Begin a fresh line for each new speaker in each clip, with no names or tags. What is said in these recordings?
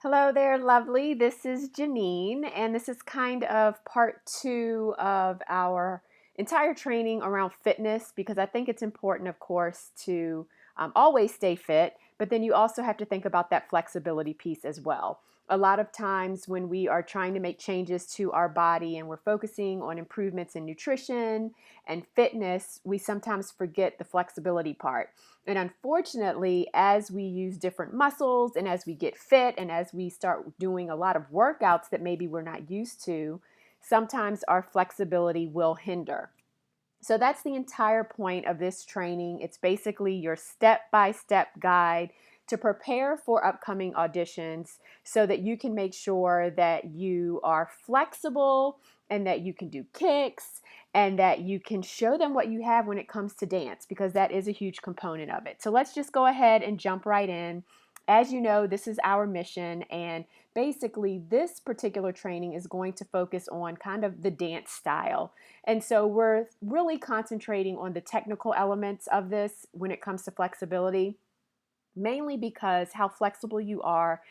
Hello there, lovely. This is GeNienne, and this is kind of part two of our entire training around fitness because I think it's important, of course, to always stay fit, but then you also have to think about that flexibility piece as well. A lot of times when we are trying to make changes to our body and we're focusing on improvements in nutrition and fitness, we sometimes forget the flexibility part. And unfortunately, as we use different muscles and as we get fit and as we start doing a lot of workouts that maybe we're not used to, sometimes our flexibility will hinder. So that's the entire point of this training. It's basically your step-by-step guide to prepare for upcoming auditions so that you can make sure that you are flexible and that you can do kicks and that you can show them what you have when it comes to dance, because that is a huge component of it. So let's just go ahead and jump right in. As you know, this is our mission, and basically this particular training is going to focus on kind of the dance style. And so we're really concentrating on the technical elements of this when it comes to flexibility, mainly because how flexible you are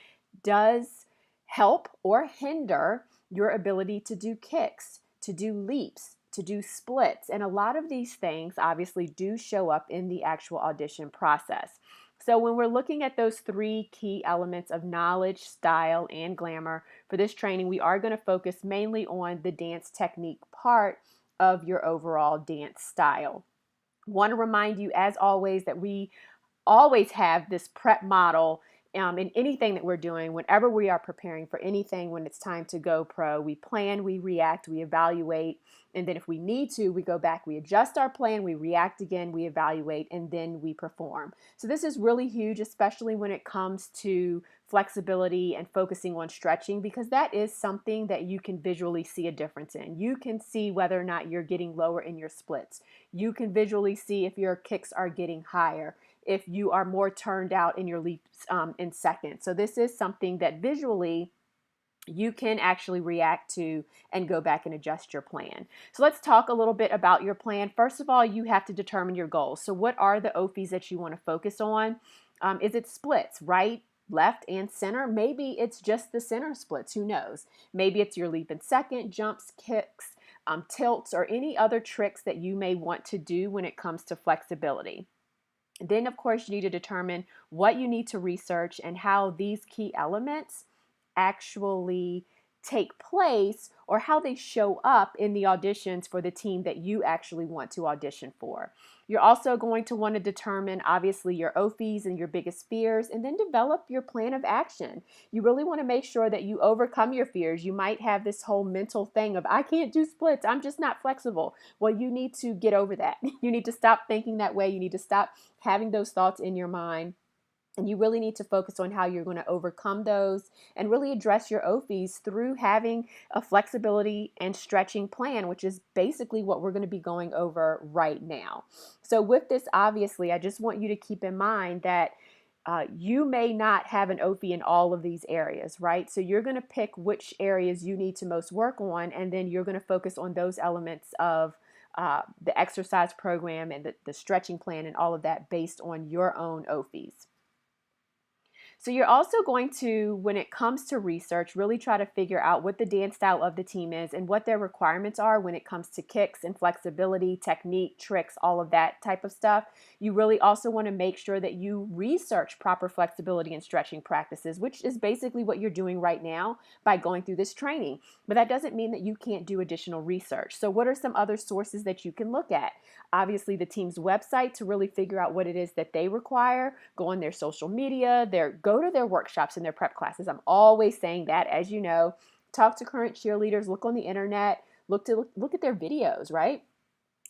does help or hinder your ability to do kicks, to do leaps, to do splits. And a lot of these things obviously do show up in the actual audition process. So when we're looking at those three key elements of knowledge, style, and glamour for this training, we are going to focus mainly on the dance technique part of your overall dance style. Want to remind you, as always, that we always have this prep model in anything that we're doing. Whenever we are preparing for anything, when it's time to go pro, we plan, we react, we evaluate, and then if we need to, we go back, we adjust our plan, we react again, we evaluate, and then we perform. So this is really huge, especially when it comes to flexibility and focusing on stretching, because that is something that you can visually see a difference in. You can see whether or not you're getting lower in your splits. You can visually see if your kicks are getting higher, if you are more turned out in your leaps in seconds. So this is something that visually you can actually react to and go back and adjust your plan. So let's talk a little bit about your plan. First of all, you have to determine your goals. So what are the OFIs that you want to focus on? Is it splits, right, left, and center? Maybe it's just the center splits. Who knows? Maybe it's your leap in second, jumps, kicks, tilts, or any other tricks that you may want to do when it comes to flexibility. Then, of course, you need to determine what you need to research and how these key elements actually take place or how they show up in the auditions for the team that you actually want to audition for. You're also going to want to determine, obviously, your OFIs and your biggest fears, and then develop your plan of action. You really want to make sure that you overcome your fears. You might have this whole mental thing of, I can't do splits, I'm just not flexible. Well, you need to get over that. You need to stop thinking that way. You need to stop having those thoughts in your mind. And you really need to focus on how you're going to overcome those and really address your OFIs through having a flexibility and stretching plan, which is basically what we're going to be going over right now. So with this, obviously, I just want you to keep in mind that you may not have an OFI in all of these areas, right? So you're going to pick which areas you need to most work on, and then you're going to focus on those elements of the exercise program and the stretching plan and all of that based on your own OFIs. So you're also going to, when it comes to research, really try to figure out what the dance style of the team is and what their requirements are when it comes to kicks and flexibility, technique, tricks, all of that type of stuff. You really also want to make sure that you research proper flexibility and stretching practices, which is basically what you're doing right now by going through this training. But that doesn't mean that you can't do additional research. So what are some other sources that you can look at? Obviously, the team's website to really figure out what it is that they require. Go on their social media, go to their workshops and their prep classes. I'm always saying that, as you know. Talk to current cheerleaders, look on the internet, look at their videos, right?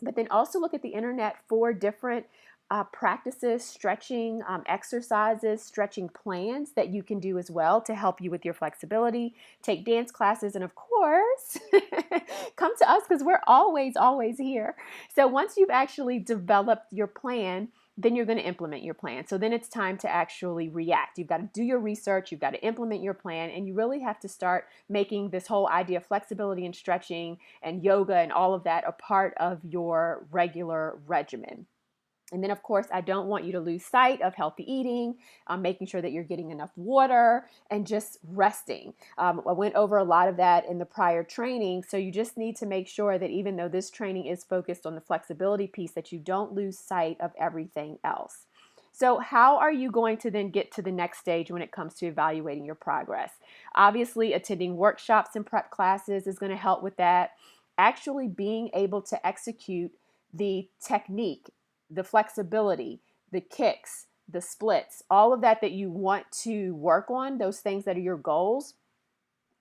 But then also look at the internet for different practices, stretching exercises, stretching plans that you can do as well to help you with your flexibility. Take dance classes, and of course, come to us because we're always here. So once you've actually developed your plan, then you're going to implement your plan. So then it's time to actually react. You've got to do your research, you've got to implement your plan, and you really have to start making this whole idea of flexibility and stretching and yoga and all of that a part of your regular regimen. And then, of course, I don't want you to lose sight of healthy eating, making sure that you're getting enough water and just resting. I went over a lot of that in the prior training. So you just need to make sure that even though this training is focused on the flexibility piece, that you don't lose sight of everything else. So how are you going to then get to the next stage when it comes to evaluating your progress? Obviously, attending workshops and prep classes is going to help with that. Actually being able to execute the technique, the flexibility, the kicks, the splits, all of that you want to work on, those things that are your goals,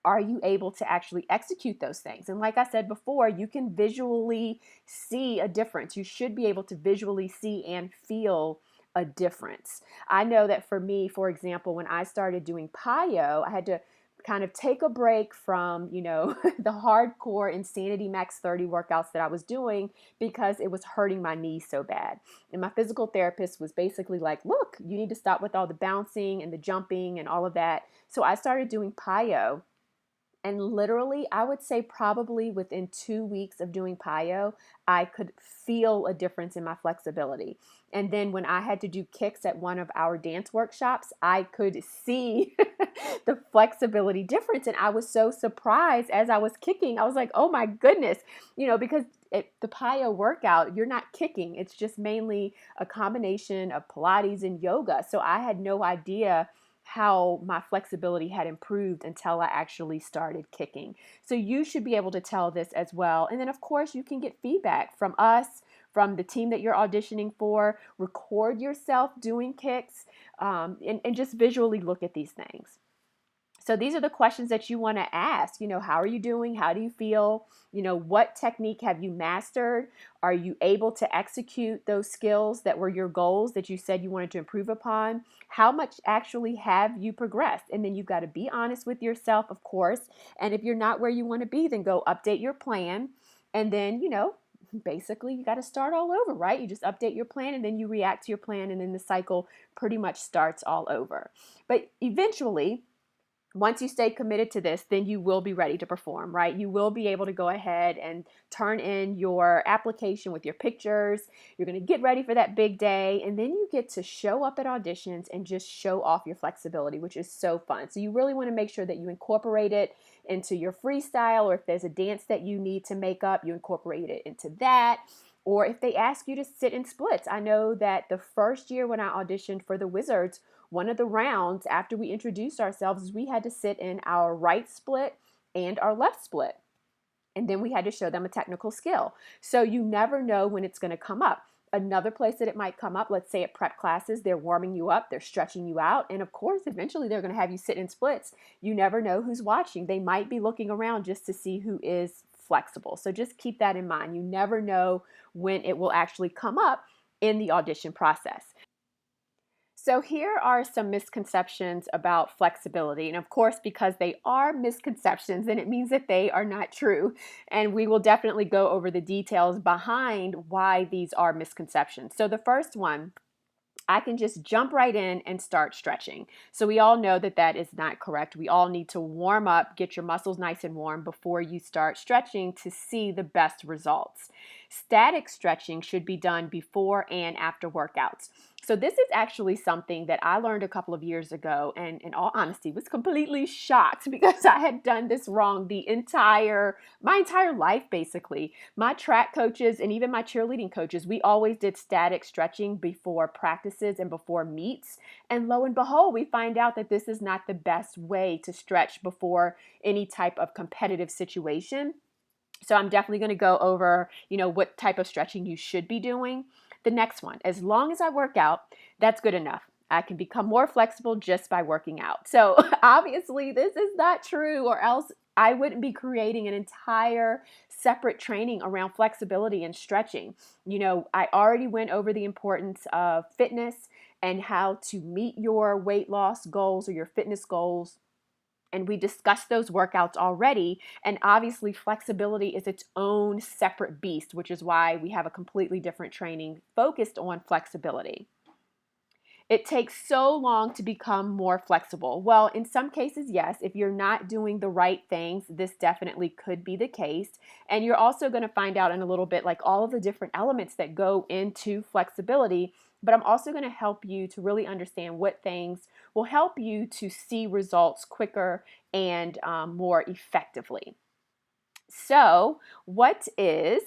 are you able to actually execute those things? And like I said before, you can visually see a difference. You should be able to visually see and feel a difference. I know that for me, for example, when I started doing PIO, I had to kind of take a break from, the hardcore Insanity Max 30 workouts that I was doing because it was hurting my knees so bad. And my physical therapist was basically like, look, you need to stop with all the bouncing and the jumping and all of that. So I started doing PIO. And literally, I would say probably within 2 weeks of doing PIO, I could feel a difference in my flexibility. And then when I had to do kicks at one of our dance workshops, I could see the flexibility difference. And I was so surprised as I was kicking. I was like, oh my goodness, because the PIO workout, you're not kicking. It's just mainly a combination of Pilates and yoga. So I had no idea how my flexibility had improved until I actually started kicking. So you should be able to tell this as well. And then of course you can get feedback from us, from the team that you're auditioning for. Record yourself doing kicks, and just visually look at these things. So these are the questions that you want to ask. How are you doing? How do you feel? What technique have you mastered? Are you able to execute those skills that were your goals that you said you wanted to improve upon? How much actually have you progressed? And then you've got to be honest with yourself, of course. And if you're not where you want to be, then go update your plan. And then, basically you got to start all over, right? You just update your plan and then you react to your plan, and then the cycle pretty much starts all over. But eventually, once you stay committed to this, then you will be ready to perform, right? You will be able to go ahead and turn in your application with your pictures. You're going to get ready for that big day, and then you get to show up at auditions and just show off your flexibility, which is so fun. So you really want to make sure that you incorporate it into your freestyle, or if there's a dance that you need to make up, you incorporate it into that. Or if they ask you to sit in splits. I know that the first year when I auditioned for the Wizards, one of the rounds after we introduced ourselves is we had to sit in our right split and our left split. And then we had to show them a technical skill. So you never know when it's going to come up. Another place that it might come up, let's say at prep classes, they're warming you up, they're stretching you out. And of course, eventually they're going to have you sit in splits. You never know who's watching. They might be looking around just to see who is flexible. So just keep that in mind. You never know when it will actually come up in the audition process. So here are some misconceptions about flexibility. And of course, because they are misconceptions, then it means that they are not true. And we will definitely go over the details behind why these are misconceptions. So the first one, I can just jump right in and start stretching. So we all know that that is not correct. We all need to warm up, get your muscles nice and warm before you start stretching to see the best results. Static stretching should be done before and after workouts. So this is actually something that I learned a couple of years ago, and in all honesty was completely shocked because I had done this wrong my entire life basically. My track coaches and even my cheerleading coaches, we always did static stretching before practices and before meets. And lo and behold, we find out that this is not the best way to stretch before any type of competitive situation. So I'm definitely going to go over, what type of stretching you should be doing. The next one, as long as I work out, that's good enough. I can become more flexible just by working out. So obviously this is not true, or else I wouldn't be creating an entire separate training around flexibility and stretching. I already went over the importance of fitness and how to meet your weight loss goals or your fitness goals. And we discussed those workouts already. And obviously flexibility is its own separate beast, which is why we have a completely different training focused on flexibility. It takes so long to become more flexible. Well, in some cases, yes. If you're not doing the right things, this definitely could be the case. And you're also going to find out in a little bit like all of the different elements that go into flexibility. But I'm also going to help you to really understand what things will help you to see results quicker and more effectively. So, what is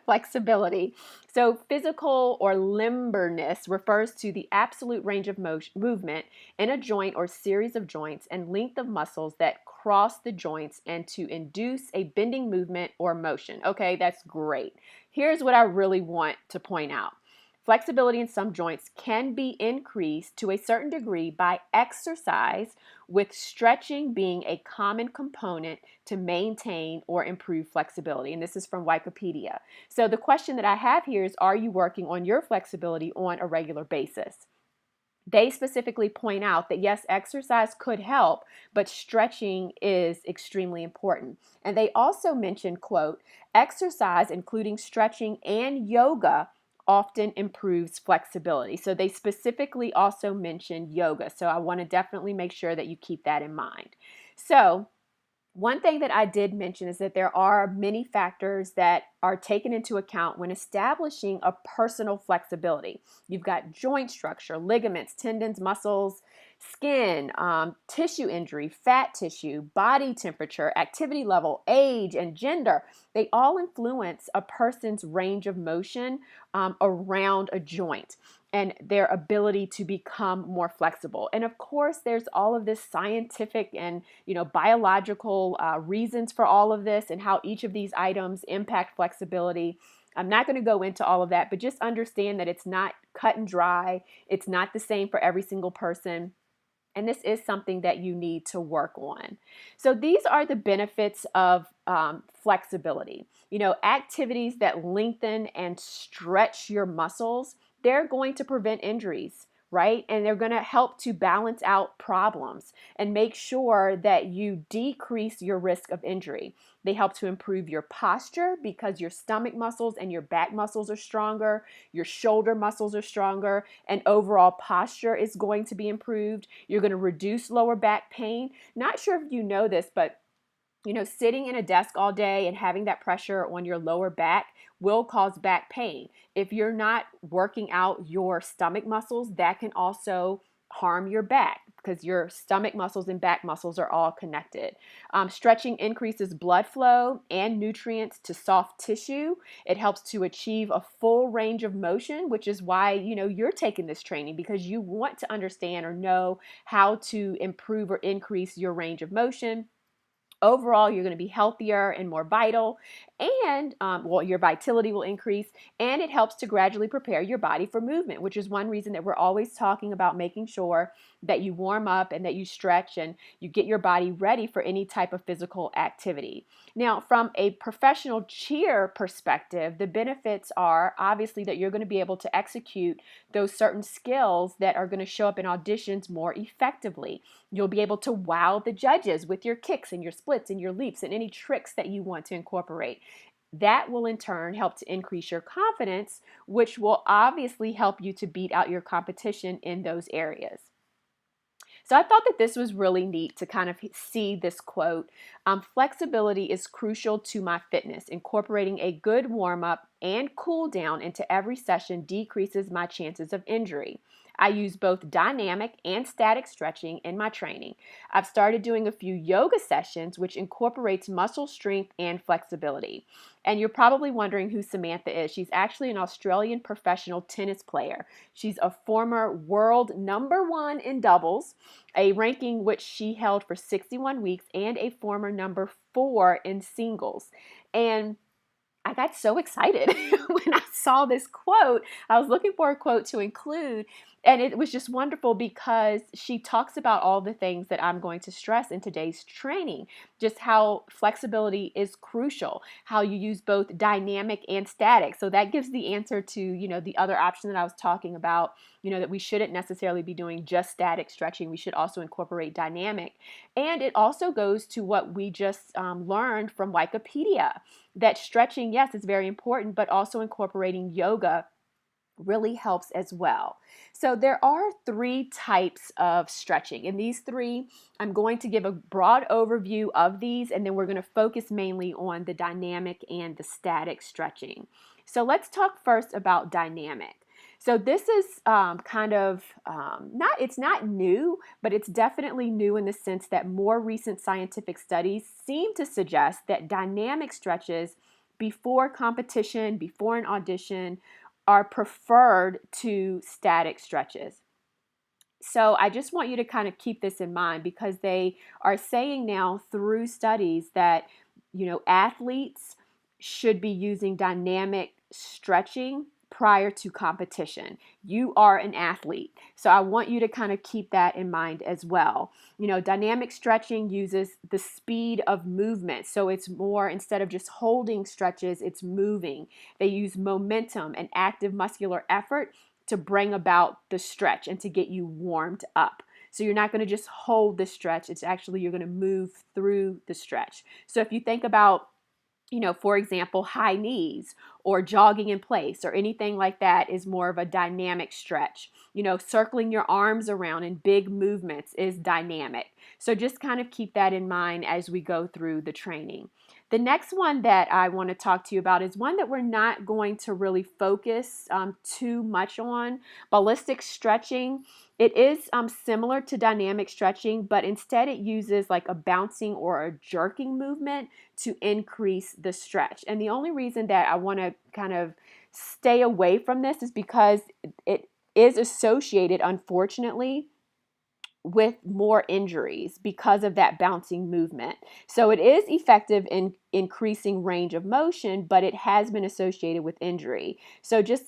flexibility? So, physical or limberness refers to the absolute range of movement in a joint or series of joints and length of muscles that cross the joints and to induce a bending movement or motion. Okay, that's great. Here's what I really want to point out. Flexibility in some joints can be increased to a certain degree by exercise, with stretching being a common component to maintain or improve flexibility. And this is from Wikipedia. So the question that I have here is, are you working on your flexibility on a regular basis? They specifically point out that yes, exercise could help, but stretching is extremely important. And they also mention, quote, exercise, including stretching and yoga, often improves flexibility. So they specifically also mentioned yoga. So I want to definitely make sure that you keep that in mind. So one thing that I did mention is that there are many factors that are taken into account when establishing a personal flexibility. You've got joint structure, ligaments, tendons, muscles, skin, tissue injury, fat tissue, body temperature, activity level, age, and gender. They all influence a person's range of motion around a joint and their ability to become more flexible. And of course, there's all of this scientific and biological reasons for all of this and how each of these items impact flexibility. I'm not going to go into all of that, but just understand that it's not cut and dry. It's not the same for every single person. And this is something that you need to work on. So these are the benefits of flexibility. Activities that lengthen and stretch your muscles, they're going to prevent injuries, right? And they're going to help to balance out problems and make sure that you decrease your risk of injury. They help to improve your posture because your stomach muscles and your back muscles are stronger, your shoulder muscles are stronger, and overall posture is going to be improved. You're going to reduce lower back pain. Not sure if you know this, but sitting in a desk all day and having that pressure on your lower back will cause back pain. If you're not working out your stomach muscles, that can also harm your back because your stomach muscles and back muscles are all connected. Stretching increases blood flow and nutrients to soft tissue. It helps to achieve a full range of motion, which is why, you're taking this training because you want to understand or know how to improve or increase your range of motion. Overall, you're going to be healthier and more vital, and your vitality will increase, and it helps to gradually prepare your body for movement, which is one reason that we're always talking about making sure that you warm up and that you stretch and you get your body ready for any type of physical activity. Now, from a professional cheer perspective, the benefits are obviously that you're going to be able to execute those certain skills that are going to show up in auditions more effectively. You'll be able to wow the judges with your kicks and your splits and your leaps and any tricks that you want to incorporate. That will in turn help to increase your confidence, which will obviously help you to beat out your competition in those areas. So I thought that this was really neat to kind of see this quote. Flexibility is crucial to my fitness. Incorporating a good warm-up and cool down into every session decreases my chances of injury. I use both dynamic and static stretching in my training. I've started doing a few yoga sessions, which incorporates muscle strength and flexibility. And you're probably wondering who Samantha is. She's actually an Australian professional tennis player. She's a former world #1 in doubles, a ranking which she held for 61 weeks, and a former #4 in singles. And I got so excited when I saw this quote. I was looking for a quote to include, and it was just wonderful because she talks about all the things that I'm going to stress in today's training, just how flexibility is crucial, how you use both dynamic and static. So that gives the answer to, the other option that I was talking about, that we shouldn't necessarily be doing just static stretching. We should also incorporate dynamic. And it also goes to what we just learned from Wikipedia, that stretching, yes, is very important, but also incorporating yoga really helps as well. So there are three types of stretching, and these three, I'm going to give a broad overview of these, and then we're going to focus mainly on the dynamic and the static stretching. So let's talk first about dynamic. So this is it's not new, but it's definitely new in the sense that more recent scientific studies seem to suggest that dynamic stretches before competition, before an audition, are preferred to static stretches. So I just want you to kind of keep this in mind because they are saying now through studies that, athletes should be using dynamic stretching prior to competition. You are an athlete. So I want you to kind of keep that in mind as well. Dynamic stretching uses the speed of movement. So it's more, instead of just holding stretches, it's moving. They use momentum and active muscular effort to bring about the stretch and to get you warmed up. So you're not going to just hold the stretch. It's actually, you're going to move through the stretch. So if you think about, for example, high knees or jogging in place or anything like that is more of a dynamic stretch. Circling your arms around in big movements is dynamic. So just kind of keep that in mind as we go through the training. The next one that I want to talk to you about is one that we're not going to really focus too much on, ballistic stretching. It is similar to dynamic stretching, but instead it uses like a bouncing or a jerking movement to increase the stretch. And the only reason that I want to kind of stay away from this is because it is associated, unfortunately, with more injuries because of that bouncing movement. So it is effective in increasing range of motion, but it has been associated with injury. So just,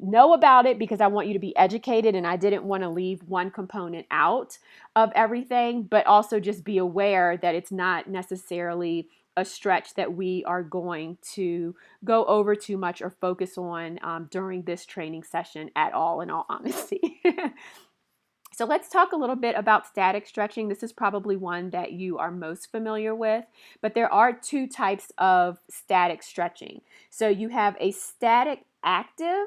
know about it because I want you to be educated, and I didn't want to leave one component out of everything, but also just be aware that it's not necessarily a stretch that we are going to go over too much or focus on during this training session at all, in all honesty. So let's talk a little bit about static stretching. This is probably one that you are most familiar with, but there are two types of static stretching. So you have a static active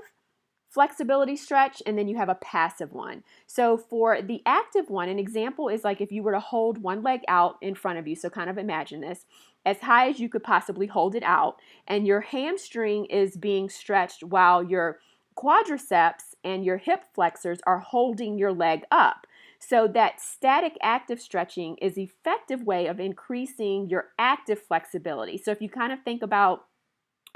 flexibility stretch, and then you have a passive one. So for the active one, an example is like if you were to hold one leg out in front of you, so kind of imagine this, as high as you could possibly hold it out, and your hamstring is being stretched while your quadriceps and your hip flexors are holding your leg up. So that static active stretching is an effective way of increasing your active flexibility. So if you kind of think about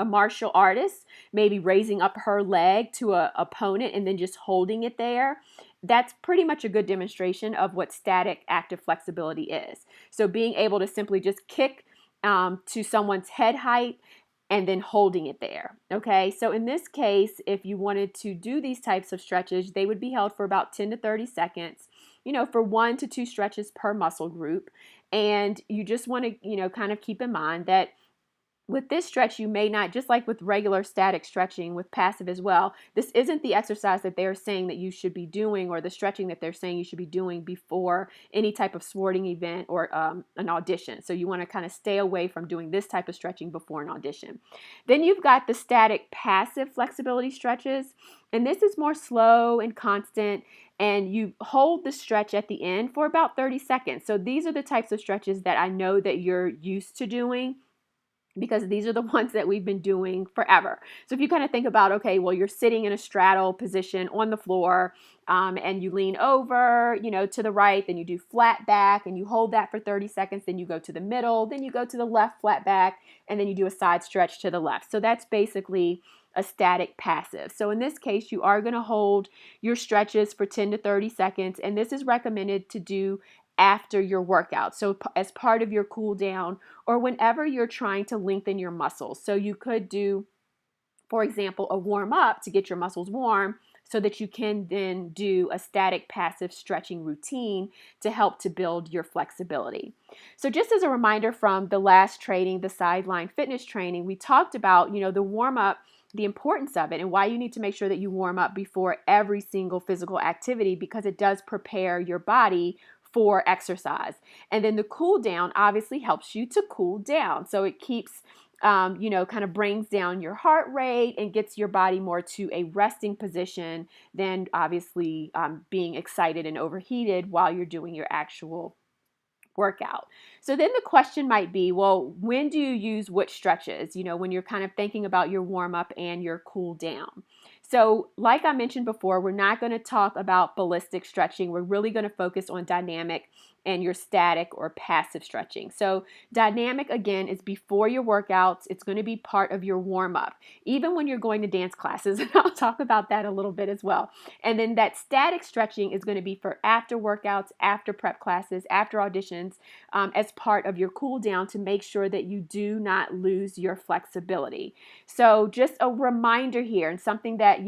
a martial artist maybe raising up her leg to an opponent and then just holding it there, that's pretty much a good demonstration of what static active flexibility is. So being able to simply just kick to someone's head height and then holding it there. Okay, so in this case, if you wanted to do these types of stretches, they would be held for about 10 to 30 seconds, for 1 to 2 stretches per muscle group. And you just want to, kind of keep in mind that with this stretch, you may not, just like with regular static stretching, with passive as well, this isn't the exercise that they're saying that you should be doing, or the stretching that they're saying you should be doing before any type of sporting event or an audition. So you want to kind of stay away from doing this type of stretching before an audition. Then you've got the static passive flexibility stretches, and this is more slow and constant, and you hold the stretch at the end for about 30 seconds. So these are the types of stretches that I know that you're used to doing, because these are the ones that we've been doing forever. So if you kind of think about, okay, well, you're sitting in a straddle position on the floor, and you lean over, to the right, then you do flat back and you hold that for 30 seconds, then you go to the middle, then you go to the left flat back, and then you do a side stretch to the left. So that's basically a static passive. So in this case, you are going to hold your stretches for 10 to 30 seconds, and this is recommended to do after your workout. So as part of your cool down, or whenever you're trying to lengthen your muscles. So you could do, for example, a warm up to get your muscles warm so that you can then do a static passive stretching routine to help to build your flexibility. So just as a reminder from the last training, the Sideline Fitness training, we talked about, the warm up, the importance of it, and why you need to make sure that you warm up before every single physical activity, because it does prepare your body for exercise. And then the cool down obviously helps you to cool down. So it keeps kind of brings down your heart rate and gets your body more to a resting position than obviously being excited and overheated while you're doing your actual workout. So then the question might be, well, when do you use which stretches? When you're kind of thinking about your warm up and your cool down. So like I mentioned before, we're not going to talk about ballistic stretching. We're really going to focus on dynamic and your static or passive stretching. So dynamic, again, is before your workouts. It's going to be part of your warm up, even when you're going to dance classes. And I'll talk about that a little bit as well. And then that static stretching is going to be for after workouts, after prep classes, after auditions, as part of your cool down to make sure that you do not lose your flexibility. So just a reminder here, and something that,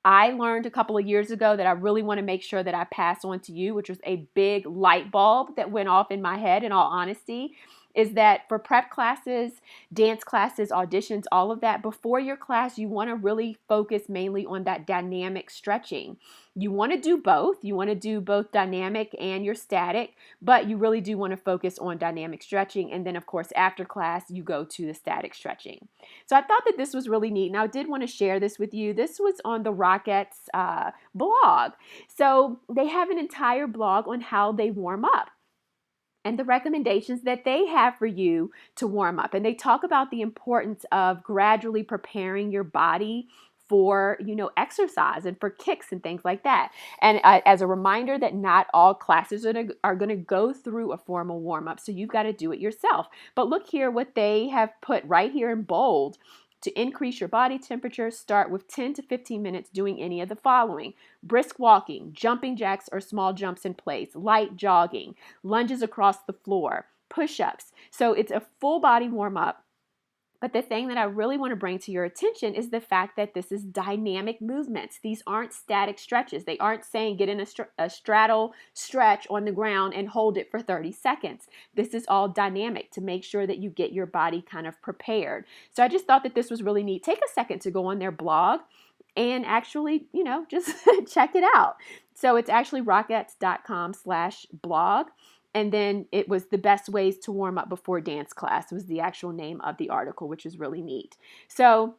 I learned a couple of years ago that I really want to make sure that I pass on to you, which was a big light bulb that went off in my head, in all honesty, is that for prep classes, dance classes, auditions, all of that, before your class, you want to really focus mainly on that dynamic stretching. You want to do both. You want to do both dynamic and your static, but you really do want to focus on dynamic stretching. And then, of course, after class, you go to the static stretching. So I thought that this was really neat, and I did want to share this with you. This was on the Rockettes blog. So they have an entire blog on how they warm up and the recommendations that they have for you to warm up. And they talk about the importance of gradually preparing your body for, exercise and for kicks and things like that. And as a reminder that not all classes are going to go through a formal warm up. So you've got to do it yourself. But look here what they have put right here in bold. To increase your body temperature, start with 10 to 15 minutes doing any of the following: brisk walking, jumping jacks or small jumps in place, light jogging, lunges across the floor, push-ups. So it's a full body warm up. But the thing that I really want to bring to your attention is the fact that this is dynamic movements. These aren't static stretches. They aren't saying get in a straddle stretch on the ground and hold it for 30 seconds. This is all dynamic to make sure that you get your body kind of prepared. So I just thought that this was really neat. Take a second to go on their blog and actually, just check it out. So it's actually rockettes.com/blog. And then it was the best ways to warm up before dance class was the actual name of the article, which is really neat. So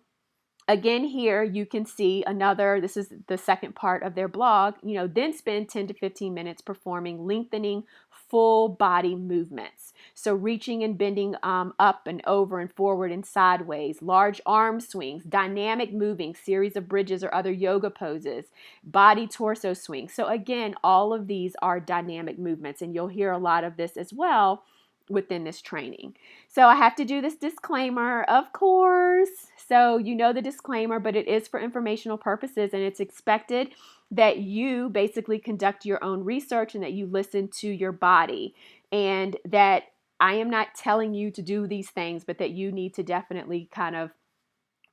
again, here you can see this is the second part of their blog, then spend 10 to 15 minutes performing lengthening full body movements. So reaching and bending up and over and forward and sideways, large arm swings, dynamic moving, series of bridges or other yoga poses, body torso swings. So again, all of these are dynamic movements, and you'll hear a lot of this as well within this training. So I have to do this disclaimer, of course. So you know the disclaimer, but it is for informational purposes, and it's expected that you basically conduct your own research and that you listen to your body, and that I am not telling you to do these things, but that you need to definitely kind of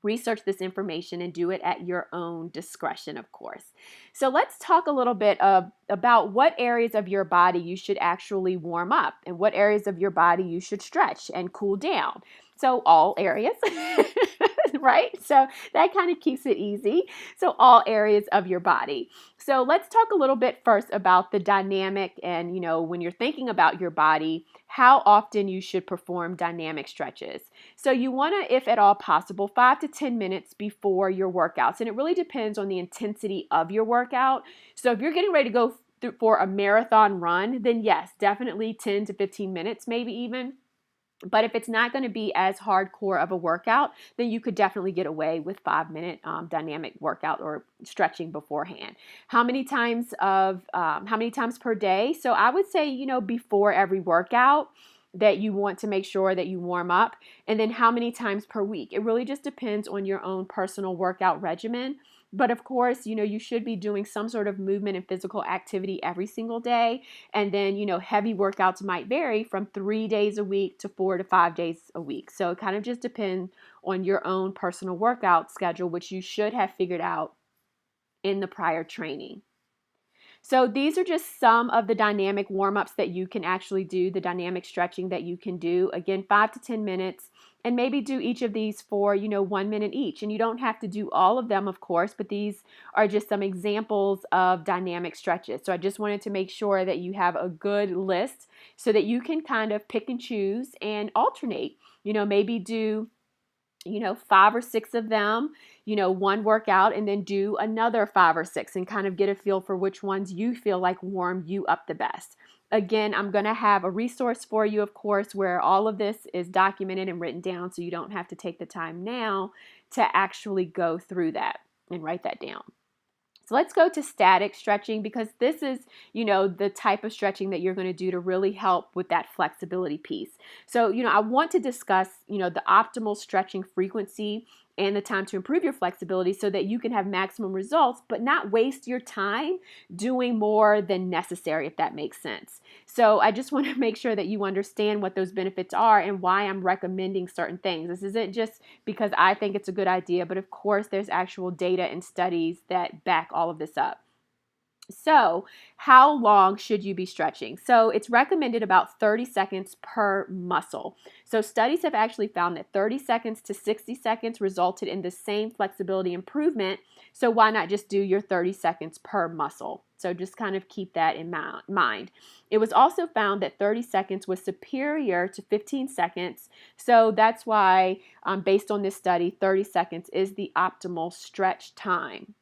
research this information and do it at your own discretion, of course. So let's talk a little bit about what areas of your body you should actually warm up and what areas of your body you should stretch and cool down. So all areas, right? So that kind of keeps it easy. So all areas of your body. So let's talk a little bit first about the dynamic and, when you're thinking about your body, how often you should perform dynamic stretches. So you want to, if at all possible, 5 to 10 minutes before your workouts. And it really depends on the intensity of your workout. So if you're getting ready to go for a marathon run, then yes, definitely 10 to 15 minutes, maybe even. But if it's not going to be as hardcore of a workout, then you could definitely get away with 5-minute dynamic workout or stretching beforehand. How many times per day? So I would say, before every workout that you want to make sure that you warm up, and then how many times per week. It really just depends on your own personal workout regimen. But of course, you should be doing some sort of movement and physical activity every single day. And then, heavy workouts might vary from 3 days a week to 4 to 5 days a week. So it kind of just depends on your own personal workout schedule, which you should have figured out in the prior training. So these are just some of the dynamic warm-ups that you can actually do, the dynamic stretching that you can do. Again, 5 to 10 minutes and maybe do each of these for, 1 minute each. And you don't have to do all of them, of course, but these are just some examples of dynamic stretches. So I just wanted to make sure that you have a good list so that you can kind of pick and choose and alternate. Maybe do 5 or 6 of them, one workout, and then do another 5 or 6 and kind of get a feel for which ones you feel like warm you up the best. Again, I'm going to have a resource for you, of course, where all of this is documented and written down so you don't have to take the time now to actually go through that and write that down. So let's go to static stretching, because this is, the type of stretching that you're going to do to really help with that flexibility piece. So, I want to discuss, the optimal stretching frequency and the time to improve your flexibility so that you can have maximum results, but not waste your time doing more than necessary, if that makes sense. So I just want to make sure that you understand what those benefits are and why I'm recommending certain things. This isn't just because I think it's a good idea, but of course there's actual data and studies that back all of this up. So how long should you be stretching? So it's recommended about 30 seconds per muscle. So studies have actually found that 30 seconds to 60 seconds resulted in the same flexibility improvement. So why not just do your 30 seconds per muscle? So just kind of keep that in mind. It was also found that 30 seconds was superior to 15 seconds. So that's why, based on this study, 30 seconds is the optimal stretch time.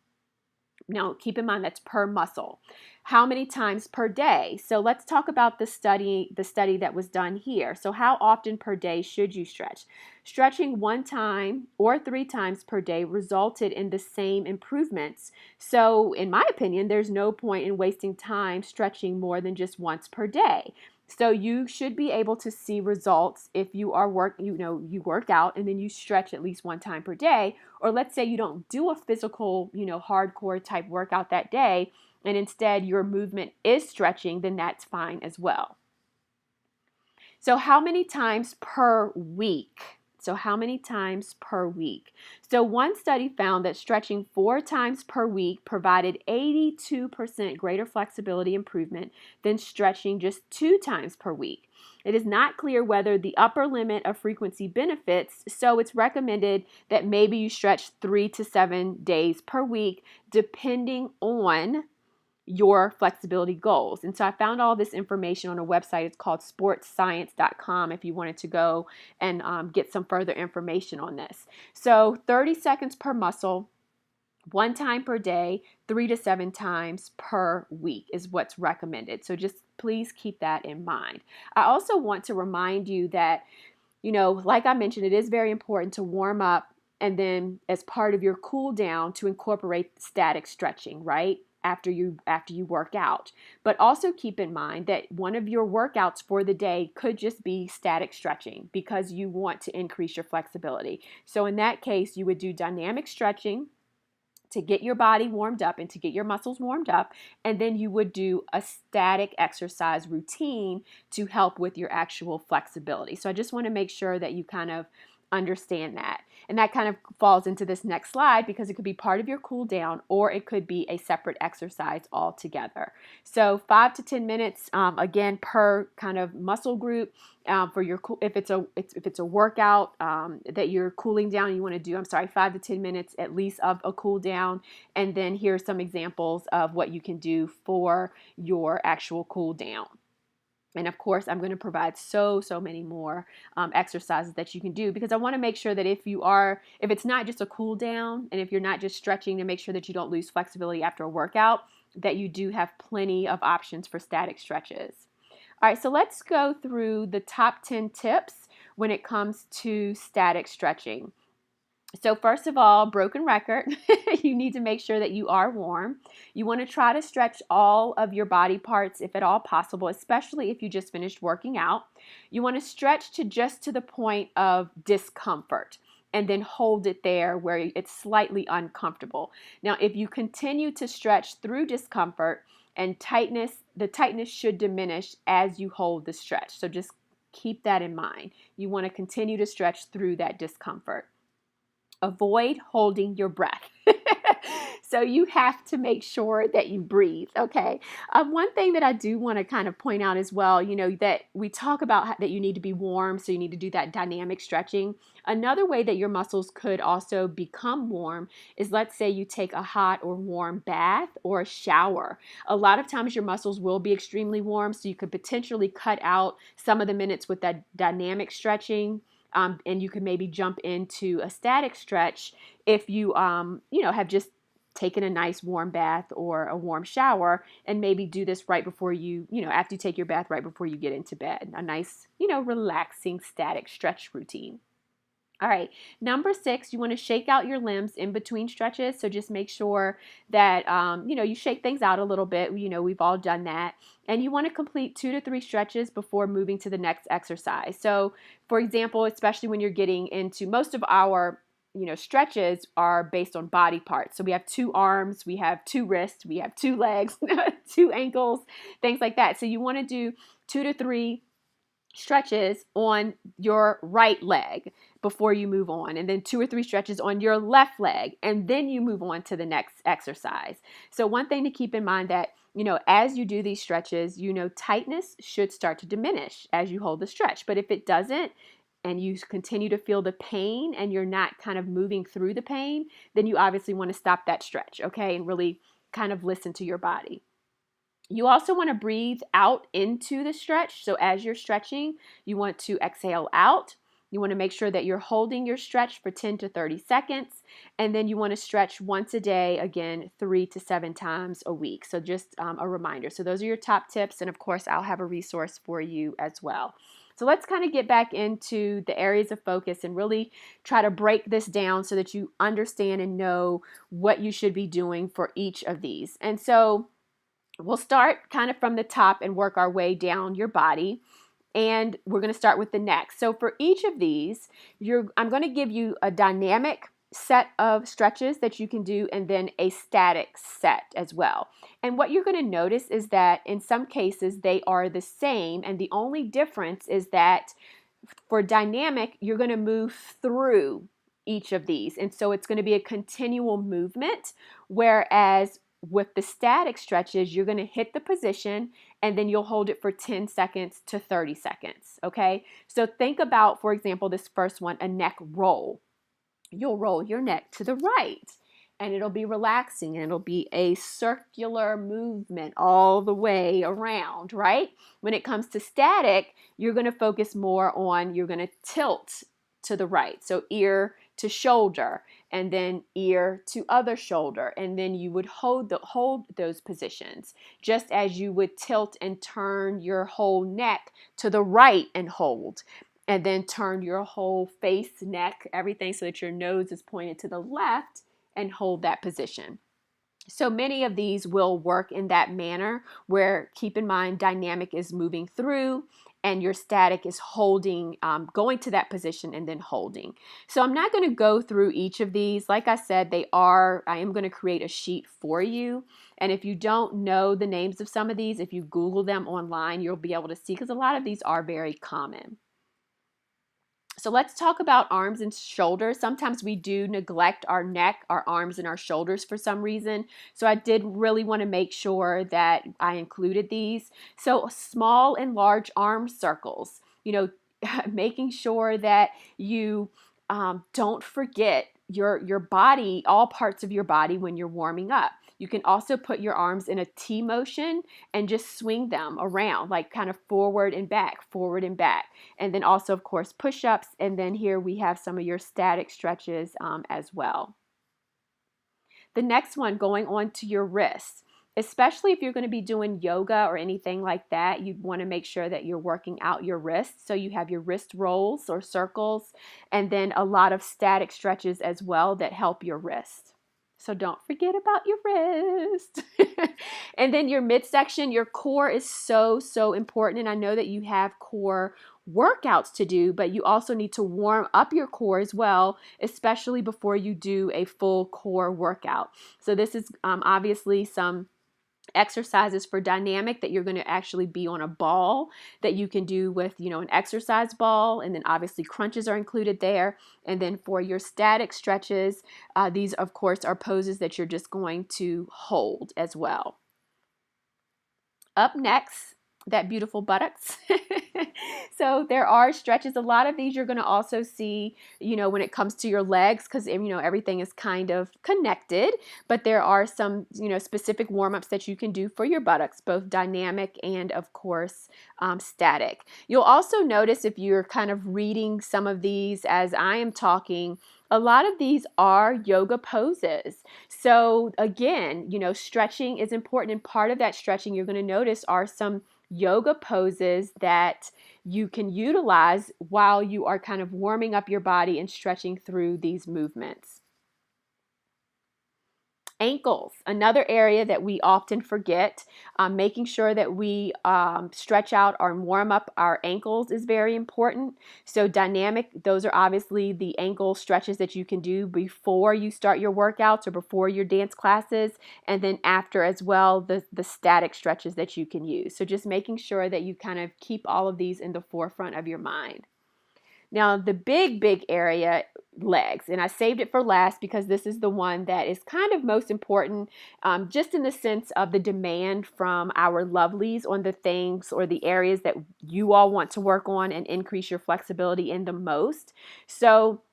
Now, keep in mind that's per muscle. How many times per day? So let's talk about the study that was done here. So how often per day should you stretch? Stretching 1 time or 3 times per day resulted in the same improvements. So in my opinion, there's no point in wasting time stretching more than just once per day. So you should be able to see results if you you work out and then you stretch at least 1 time per day. Or let's say you don't do a physical, hardcore type workout that day, and instead your movement is stretching, then that's fine as well. So how many times per week? So one study found that stretching 4 times per week provided 82% greater flexibility improvement than stretching just 2 times per week. It is not clear whether the upper limit of frequency benefits, so it's recommended that maybe you stretch 3 to 7 days per week, depending on your flexibility goals. And so I found all this information on a website. It's called sportscience.com if you wanted to go and get some further information on this. So 30 seconds per muscle, 1 time per day, 3 to 7 times per week is what's recommended. So just please keep that in mind. I also want to remind you that, like I mentioned, it is very important to warm up and then as part of your cool down to incorporate static stretching, right? After you work out. But also keep in mind that one of your workouts for the day could just be static stretching because you want to increase your flexibility. So in that case, you would do dynamic stretching to get your body warmed up and to get your muscles warmed up, and then you would do a static exercise routine to help with your actual flexibility. So I just want to make sure that you kind of understand that. And that kind of falls into this next slide because it could be part of your cool down or it could be a separate exercise altogether. So 5 to 10 minutes, again, per kind of muscle group. For your if it's a workout that you're cooling down, you want to do 5 to 10 minutes at least of a cool down, and then here's some examples of what you can do for your actual cool down. And of course, I'm going to provide so many more exercises that you can do because I want to make sure that if it's not just a cool down and if you're not just stretching to make sure that you don't lose flexibility after a workout, that you do have plenty of options for static stretches. All right, so let's go through the top 10 tips when it comes to static stretching. So first of all, broken record, you need to make sure that you are warm. You want to try to stretch all of your body parts if at all possible, especially if you just finished working out. You want to stretch to the point of discomfort and then hold it there where it's slightly uncomfortable. Now, if you continue to stretch through discomfort and the tightness should diminish as you hold the stretch. So just keep that in mind. You want to continue to stretch through that discomfort. Avoid holding your breath. So you have to make sure that you breathe, okay? One thing that I do want to kind of point out as well, that we talk about that you need to be warm, so you need to do that dynamic stretching. Another way that your muscles could also become warm is, let's say you take a hot or warm bath or a shower. A lot of times your muscles will be extremely warm, so you could potentially cut out some of the minutes with that dynamic stretching. And you could maybe jump into a static stretch if you, have just taken a nice warm bath or a warm shower, and maybe do this right before after you take your bath, right before you get into bed. A nice, relaxing static stretch routine. All right, number 6, you want to shake out your limbs in between stretches. So just make sure that, you shake things out a little bit. We've all done that. And you want to complete 2 to 3 stretches before moving to the next exercise. So for example, especially when you're getting into most of our stretches are based on body parts. So we have 2 arms, we have 2 wrists, we have 2 legs, 2 ankles, things like that. So you want to do 2 to 3 stretches on your right leg before you move on, and then 2 or 3 stretches on your left leg, and then you move on to the next exercise. So one thing to keep in mind that, as you do these stretches, tightness should start to diminish as you hold the stretch. But if it doesn't, and you continue to feel the pain and you're not kind of moving through the pain, then you obviously want to stop that stretch, okay? And really kind of listen to your body. You also want to breathe out into the stretch. So as you're stretching, you want to exhale out. You want to make sure that you're holding your stretch for 10 to 30 seconds. And then you want to stretch once a day, again, 3 to 7 times a week. So just a reminder. So those are your top tips. And of course, I'll have a resource for you as well. So let's kind of get back into the areas of focus and really try to break this down so that you understand and know what you should be doing for each of these. And so we'll start kind of from the top and work our way down your body. And we're going to start with the neck. So for each of these, I'm going to give you a dynamic set of stretches that you can do, and then a static set as well. And what you're going to notice is that in some cases they are the same, and the only difference is that for dynamic, you're going to move through each of these. And so it's going to be a continual movement, whereas with the static stretches, you're going to hit the position and then you'll hold it for 10 seconds to 30 seconds, okay? So think about, for example, this first one, a neck roll. You'll roll your neck to the right and it'll be relaxing, and it'll be a circular movement all the way around, right? When it comes to static, you're going to focus more on, you're going to tilt to the right. So ear to shoulder, and then ear to other shoulder, and then you would hold those positions, just as you would tilt and turn your whole neck to the right and hold, and then turn your whole face, neck, everything so that your nose is pointed to the left, and hold that position. So many of these will work in that manner, where, keep in mind, dynamic is moving through and your static is holding, going to that position and then holding. So I'm not going to go through each of these. Like I said, I am going to create a sheet for you. And if you don't know the names of some of these, if you Google them online, you'll be able to see, because a lot of these are very common. So let's talk about arms and shoulders. Sometimes we do neglect our neck, our arms, and our shoulders for some reason. So I did really want to make sure that I included these. So small and large arm circles, making sure that you don't forget your body, all parts of your body when you're warming up. You can also put your arms in a T motion and just swing them around, like kind of forward and back, forward and back. And then also, of course, push-ups. And then here we have some of your static stretches as well. The next one, going on to your wrists. Especially if you're going to be doing yoga or anything like that, you'd want to make sure that you're working out your wrists. So you have your wrist rolls or circles, and then a lot of static stretches as well that help your wrist. So don't forget about your wrist. And then your midsection, your core is so, so important. And I know that you have core workouts to do, but you also need to warm up your core as well, especially before you do a full core workout. So this is obviously some exercises for dynamic that you're going to actually be on a ball that you can do with, an exercise ball. And then obviously crunches are included there. And then for your static stretches, these of course are poses that you're just going to hold as well. Up next, that beautiful buttocks. So there are stretches. A lot of these you're going to also see, when it comes to your legs, because, everything is kind of connected, but there are some, specific warm-ups that you can do for your buttocks, both dynamic and of course, static. You'll also notice if you're kind of reading some of these as I am talking, a lot of these are yoga poses. So again, stretching is important, and part of that stretching you're going to notice are some yoga poses that you can utilize while you are kind of warming up your body and stretching through these movements. Ankles, another area that we often forget. Making sure that we stretch out or warm up our ankles is very important. So dynamic, those are obviously the ankle stretches that you can do before you start your workouts or before your dance classes, and then after as well, the static stretches that you can use. So just making sure that you kind of keep all of these in the forefront of your mind. Now, the big area, legs, and I saved it for last because this is the one that is kind of most important, just in the sense of the demand from our lovelies on the things or the areas that you all want to work on and increase your flexibility in the most. So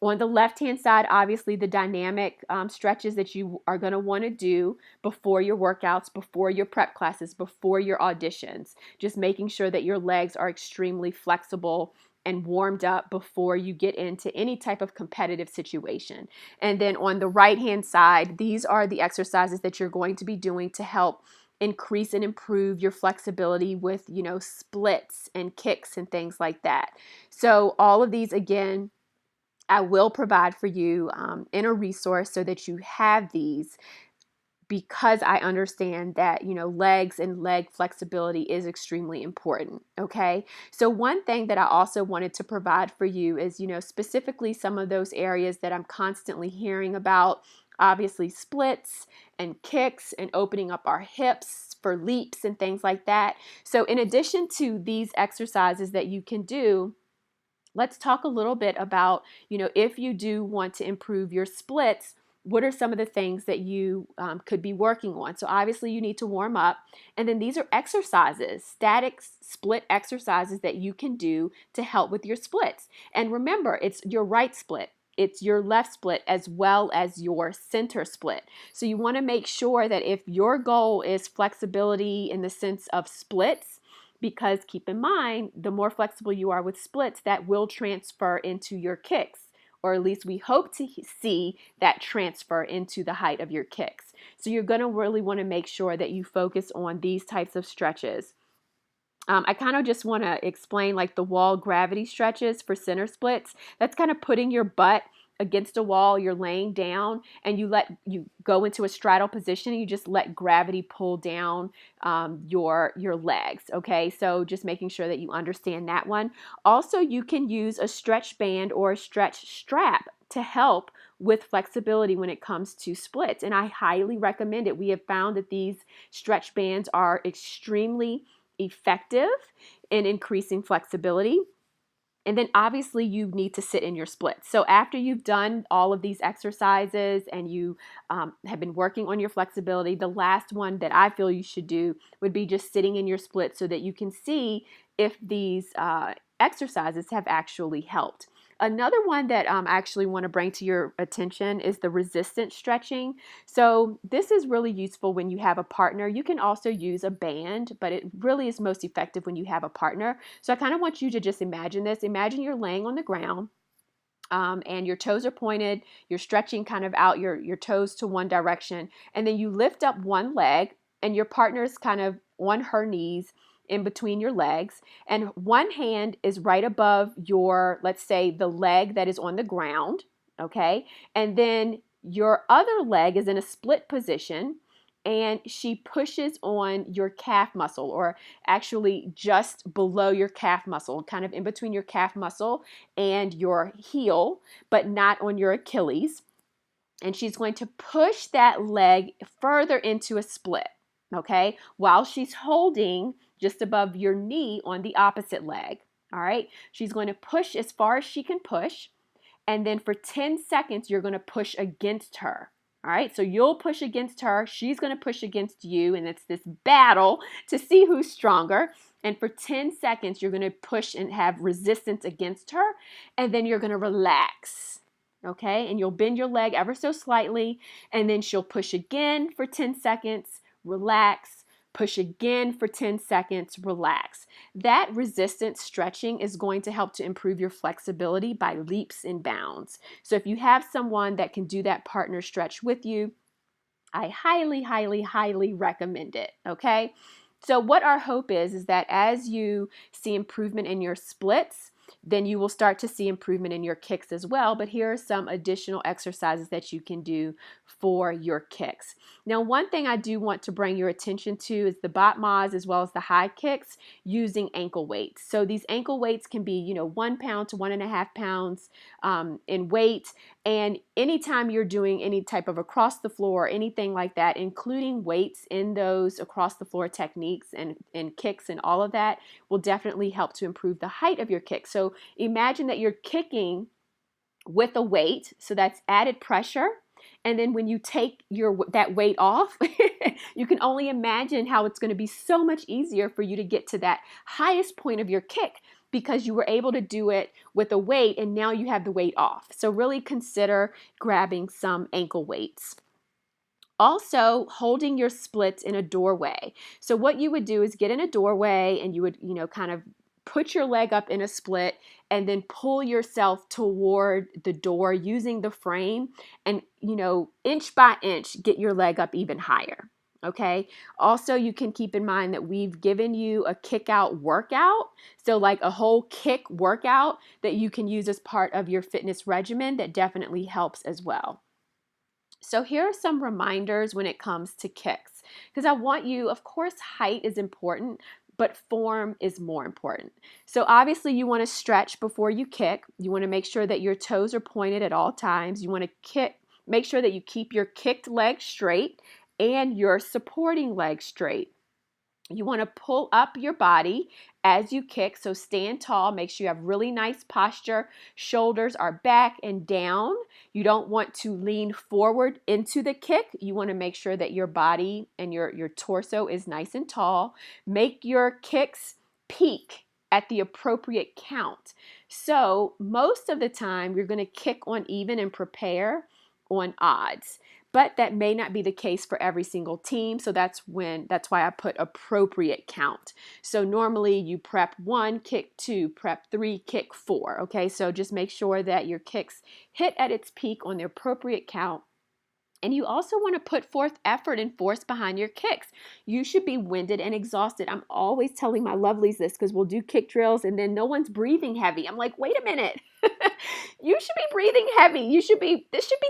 on the left-hand side, obviously the dynamic stretches that you are going to want to do before your workouts, before your prep classes, before your auditions. Just making sure that your legs are extremely flexible and warmed up before you get into any type of competitive situation. And then on the right-hand side, these are the exercises that you're going to be doing to help increase and improve your flexibility with, splits and kicks and things like that. So all of these, again, I will provide for you in a resource so that you have these, because I understand that, legs and leg flexibility is extremely important. Okay. So one thing that I also wanted to provide for you is, specifically some of those areas that I'm constantly hearing about, obviously splits and kicks and opening up our hips for leaps and things like that. So in addition to these exercises that you can do, let's talk a little bit about, if you do want to improve your splits, what are some of the things that you could be working on? So obviously you need to warm up. And then these are exercises, static split exercises that you can do to help with your splits. And remember, it's your right split, it's your left split, as well as your center split. So you want to make sure that if your goal is flexibility in the sense of splits, because keep in mind, the more flexible you are with splits, that will transfer into your kicks, or at least we hope to see that transfer into the height of your kicks. So you're going to really want to make sure that you focus on these types of stretches. I kind of just want to explain like the wall gravity stretches for center splits. That's kind of putting your butt against a wall, you're laying down, and you go into a straddle position, and you just let gravity pull down your legs. Okay, so just making sure that you understand that one. Also, you can use a stretch band or a stretch strap to help with flexibility when it comes to splits, and I highly recommend it. We have found that these stretch bands are extremely effective in increasing flexibility. And then obviously you need to sit in your splits. So after you've done all of these exercises and you have been working on your flexibility, the last one that I feel you should do would be just sitting in your splits so that you can see if these exercises have actually helped. Another one that I actually want to bring to your attention is the resistance stretching. So this is really useful when you have a partner. You can also use a band, but it really is most effective when you have a partner. So I kind of want you to just imagine this. Imagine you're laying on the ground. And your toes are pointed, you're stretching kind of out your toes to one direction, and then you lift up one leg, and your partner's kind of on her knees in between your legs, and one hand is right above your, let's say, the leg that is on the ground, okay? And then your other leg is in a split position, and she pushes on your calf muscle, or actually just below your calf muscle, kind of in between your calf muscle and your heel, but not on your Achilles. And she's going to push that leg further into a split. okay, while she's holding just above your knee on the opposite leg. All right, she's going to push as far as she can push. And then for 10 seconds, you're going to push against her. All right, so you'll push against her. She's going to push against you. And it's this battle to see who's stronger. And for 10 seconds, you're going to push and have resistance against her. And then you're going to relax. Okay, and you'll bend your leg ever so slightly. And then she'll push again for 10 seconds, relax, push again for 10 seconds, relax. That resistance stretching is going to help to improve your flexibility by leaps and bounds. So if you have someone that can do that partner stretch with you, I highly, highly, highly recommend it, okay? So what our hope is that as you see improvement in your splits, then you will start to see improvement in your kicks as well. But here are some additional exercises that you can do for your kicks. Now, one thing I do want to bring your attention to is the bot mas as well as the high kicks using ankle weights. So these ankle weights can be, 1 pound to 1.5 pounds in weight. And anytime you're doing any type of across the floor, anything like that, including weights in those across the floor techniques and kicks and all of that will definitely help to improve the height of your kick. So imagine that you're kicking with a weight, so that's added pressure. And then when you take that weight off, you can only imagine how it's going to be so much easier for you to get to that highest point of your kick because you were able to do it with a weight and now you have the weight off. So really consider grabbing some ankle weights. Also, holding your splits in a doorway. So what you would do is get in a doorway and you would, kind of put your leg up in a split and then pull yourself toward the door using the frame and, inch by inch, get your leg up even higher. Okay. Also, you can keep in mind that we've given you a kick out workout. So like a whole kick workout that you can use as part of your fitness regimen that definitely helps as well. So here are some reminders when it comes to kicks, because I want you, of course, height is important, but form is more important. So obviously you want to stretch before you kick. You want to make sure that your toes are pointed at all times. You want to make sure that you keep your kicked leg straight and your supporting leg straight. You want to pull up your body as you kick, so stand tall. Make sure you have really nice posture. Shoulders are back and down. You don't want to lean forward into the kick. You want to make sure that your body and your torso is nice and tall. Make your kicks peak at the appropriate count. So most of the time, you're going to kick on even and prepare on odds. But that may not be the case for every single team. So that's why I put appropriate count. So normally you prep 1, kick 2, prep 3, kick 4. Okay, so just make sure that your kicks hit at its peak on the appropriate count. And you also want to put forth effort and force behind your kicks. You should be winded and exhausted. I'm always telling my lovelies this because we'll do kick drills and then no one's breathing heavy. I'm like, wait a minute. You should be breathing heavy. This should be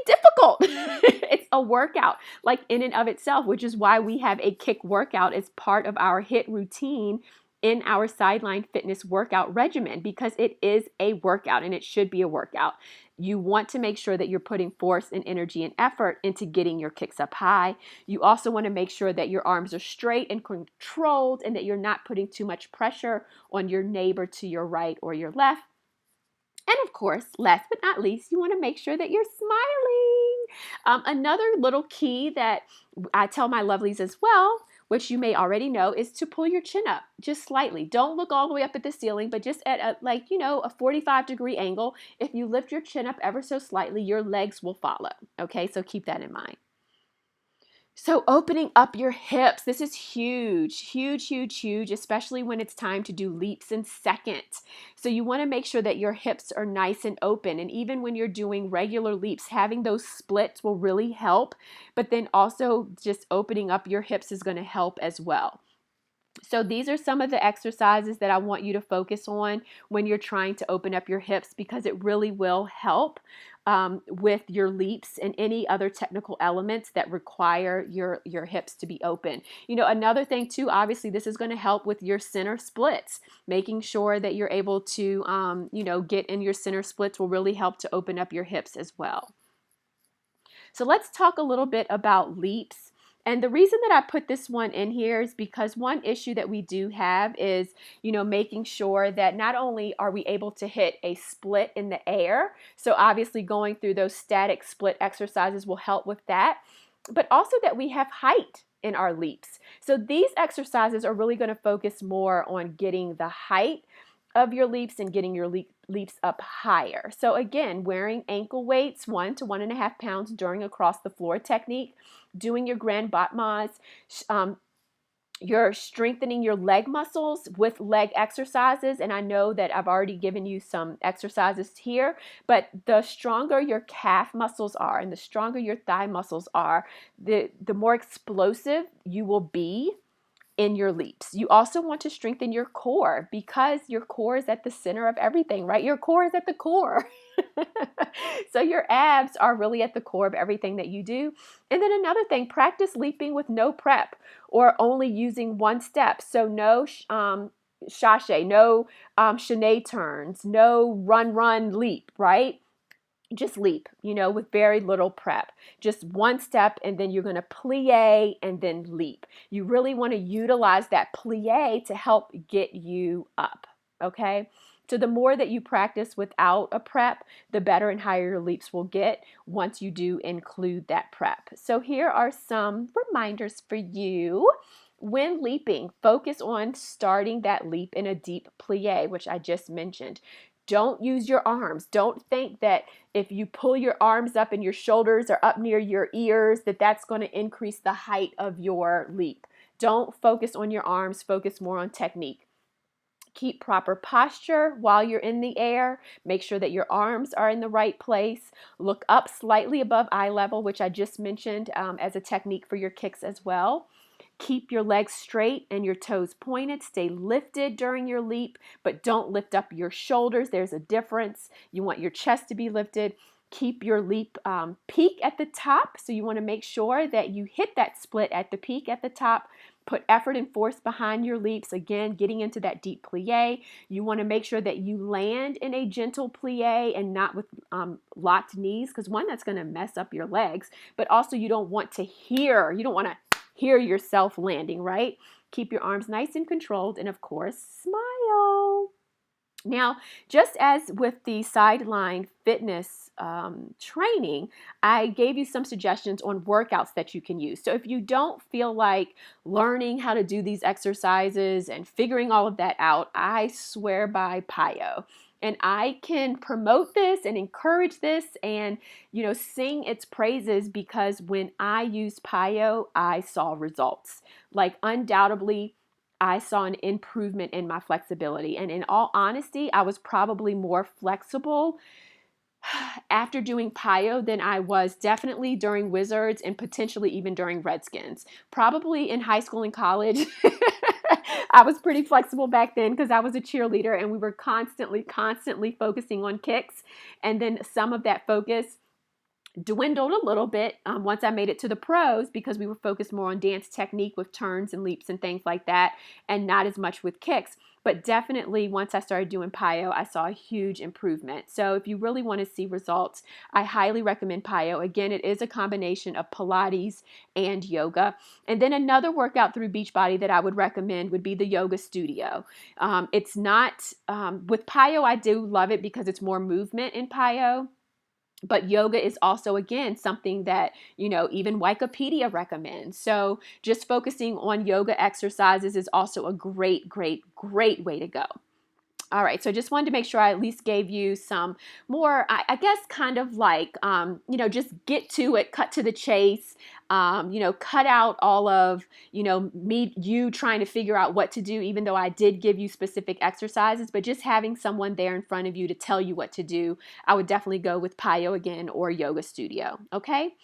difficult. It's a workout like in and of itself, which is why we have a kick workout as part of our HIIT routine in our Sideline Fitness workout regimen, because it is a workout and it should be a workout. You want to make sure that you're putting force and energy and effort into getting your kicks up high. You also want to make sure that your arms are straight and controlled and that you're not putting too much pressure on your neighbor to your right or your left. And of course, last but not least, you want to make sure that you're smiling. Another little key that I tell my lovelies as well, which you may already know, is to pull your chin up just slightly. Don't look all the way up at the ceiling, but just at a 45-degree angle. If you lift your chin up ever so slightly, your legs will follow. Okay, so keep that in mind. So opening up your hips, this is huge, huge, huge, huge, especially when it's time to do leaps in seconds. So you want to make sure that your hips are nice and open. And even when you're doing regular leaps, having those splits will really help. But then also just opening up your hips is going to help as well. So these are some of the exercises that I want you to focus on when you're trying to open up your hips, because it really will help with your leaps and any other technical elements that require your hips to be open. Another thing too, obviously this is going to help with your center splits. Making sure that you're able to, get in your center splits will really help to open up your hips as well. So let's talk a little bit about leaps And the reason that I put this one in here is because one issue that we do have is, making sure that not only are we able to hit a split in the air, so obviously going through those static split exercises will help with that, but also that we have height in our leaps. So these exercises are really going to focus more on getting the height of your leaps and getting your leaps up higher. So again, wearing ankle weights, 1 to 1.5 pounds during across the floor technique, doing your grand battements, you're strengthening your leg muscles with leg exercises. And I know that I've already given you some exercises here, but the stronger your calf muscles are and the stronger your thigh muscles are, the more explosive you will be in your leaps. You also want to strengthen your core because your core is at the center of everything, right? Your core is at the core. So your abs are really at the core of everything that you do. And then another thing, practice leaping with no prep or only using one step. So no chasse, no chaîné turns, no run, leap, right? Just leap, with very little prep. Just one step, and then you're going to plie and then leap. You really want to utilize that plie to help get you up, okay? So the more that you practice without a prep, the better and higher your leaps will get once you do include that prep. So here are some reminders for you. When leaping, focus on starting that leap in a deep plie, which I just mentioned. Don't use your arms. Don't think that if you pull your arms up and your shoulders are up near your ears, that's going to increase the height of your leap. Don't focus on your arms. Focus more on technique. Keep proper posture while you're in the air. Make sure that your arms are in the right place. Look up slightly above eye level, which I just mentioned as a technique for your kicks as well. Keep your legs straight and your toes pointed. Stay lifted during your leap, but don't lift up your shoulders. There's a difference. You want your chest to be lifted. Keep your leap peak at the top. So you want to make sure that you hit that split at the peak at the top. Put effort and force behind your leaps. Again, getting into that deep plie. You want to make sure that you land in a gentle plie and not with locked knees, because one, that's going to mess up your legs, but also you don't want to hear yourself landing, right? Keep your arms nice and controlled, and of course, smile. Now, just as with the Sideline Fitness training, I gave you some suggestions on workouts that you can use. So if you don't feel like learning how to do these exercises and figuring all of that out, I swear by PiYo. And I can promote this and encourage this and, sing its praises, because when I used PiYo, I saw results. Like, undoubtedly, I saw an improvement in my flexibility. And in all honesty, I was probably more flexible after doing PiYo than I was definitely during Wizards and potentially even during Redskins. Probably in high school and college. I was pretty flexible back then because I was a cheerleader and we were constantly focusing on kicks. And then some of that focus dwindled a little bit once I made it to the pros, because we were focused more on dance technique with turns and leaps and things like that, and not as much with kicks. But definitely once I started doing PiYo, I saw a huge improvement. So if you really want to see results, I highly recommend PiYo. Again, it is a combination of Pilates and yoga. And then another workout through Beachbody that I would recommend would be the Yoga Studio. It's not, with PiYo, I do love it because it's more movement in PiYo. But yoga is also, again, something that, even Wikipedia recommends. So just focusing on yoga exercises is also a great way to go. All right, so just wanted to make sure I at least gave you some more, I guess, kind of like, just get to it, cut to the chase, cut out all of, you trying to figure out what to do, even though I did give you specific exercises, but just having someone there in front of you to tell you what to do. I would definitely go with PiYo again or Yoga Studio, okay?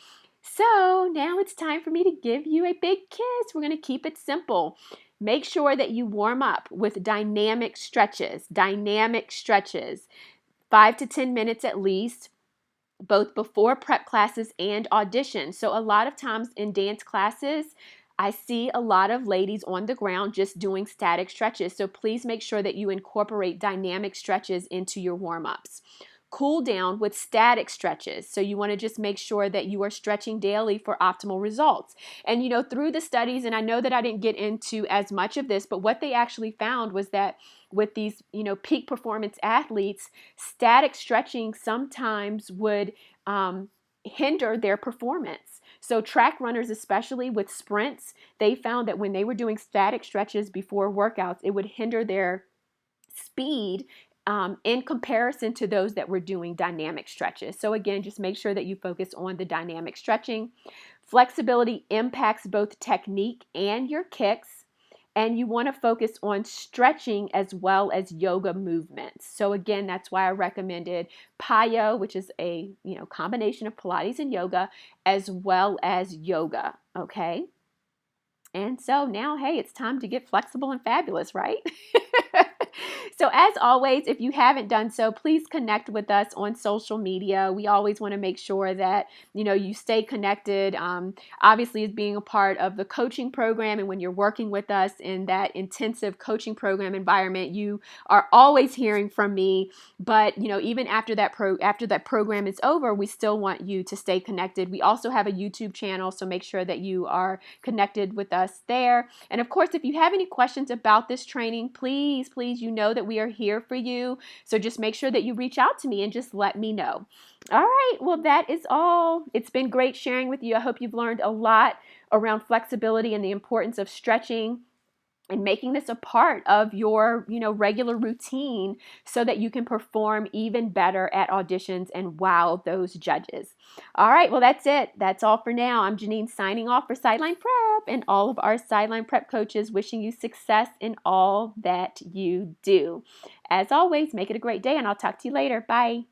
So now it's time for me to give you a big kiss. We're going to keep it simple. Make sure that you warm up with dynamic stretches, 5 to 10 minutes at least, both before prep classes and audition. So a lot of times in dance classes, I see a lot of ladies on the ground just doing static stretches. So please make sure that you incorporate dynamic stretches into your warm-ups. cool down with static stretches. So you want to just make sure that you are stretching daily for optimal results. And, through the studies, and I know that I didn't get into as much of this, but what they actually found was that with these, peak performance athletes, static stretching sometimes would hinder their performance. So track runners, especially with sprints, they found that when they were doing static stretches before workouts, it would hinder their speed in comparison to those that were doing dynamic stretches. So again, just make sure that you focus on the dynamic stretching. Flexibility impacts both technique and your kicks. And you want to focus on stretching as well as yoga movements. So again, that's why I recommended PiYo, which is a combination of Pilates and yoga, as well as yoga. Okay. And so now, hey, it's time to get flexible and fabulous, right? So as always, if you haven't done so, please connect with us on social media. We always want to make sure that, you stay connected. Obviously, as being a part of the coaching program, and when you're working with us in that intensive coaching program environment, you are always hearing from me. But, even after that program is over, we still want you to stay connected. We also have a YouTube channel, so make sure that you are connected with us there. And of course, if you have any questions about this training, please, you know that we are here for you. So just make sure that you reach out to me and just let me know. All right. Well, that is all. It's been great sharing with you. I hope you've learned a lot around flexibility and the importance of stretching and making this a part of your, regular routine so that you can perform even better at auditions and wow those judges. All right, well, that's it. That's all for now. I'm GeNienne signing off for Sideline Prep and all of our Sideline Prep coaches, wishing you success in all that you do. As always, make it a great day, and I'll talk to you later. Bye.